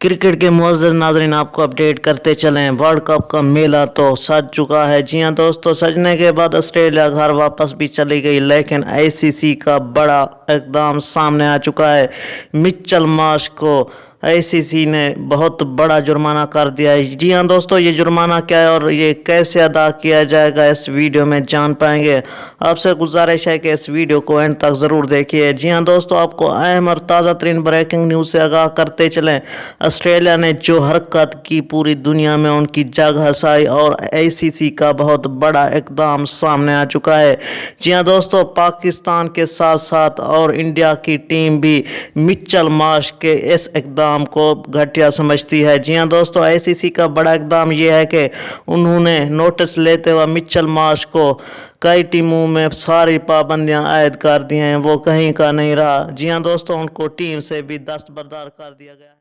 Cricket کے معزز ناظرین، آپ کو اپڈیٹ کرتے چلیں۔ ورلڈ کپ کا میلہ تو سج چکا ہے۔ جی ہاں دوستو، سجنے کے بعد آسٹریلیا گھر واپس بھی چلی گئی، لیکن آئی سی سی کا بڑا اقدام سامنے آ چکا ہے۔ مچل مارش کو آئی سی سی نے بہت بڑا جرمانہ کر دیا ہے۔ جی ہاں دوستو، یہ جرمانہ کیا ہے اور یہ کیسے ادا کیا جائے گا، اس ویڈیو میں جان پائیں گے۔ آپ سے گزارش ہے کہ اس ویڈیو کو اینڈ تک ضرور دیکھیے۔ جی ہاں دوستو، آپ کو اہم اور تازہ ترین بریکنگ نیوز سے آگاہ کرتے چلیں۔ آسٹریلیا نے جو حرکت کی، پوری دنیا میں ان کی جگ ہنسائی اور آئی سی سی کا بہت بڑا اقدام سامنے آ چکا ہے۔ جی ہاں دوستو، پاکستان کے ساتھ ساتھ اور انڈیا کی ٹیم بھی مچل مارش کے اس اقدام کو گھٹیا سمجھتی ہے۔ جی ہاں دوستو، آئی سی سی کا بڑا اقدام یہ ہے کہ انہوں نے نوٹس لیتے ہوئے مچل مارش کو کئی ٹیموں میں ساری پابندیاں عائد کر دی ہیں، وہ کہیں کا نہیں رہا۔ جی ہاں دوستو، ان کو ٹیم سے بھی دستبردار کر دیا گیا ہے۔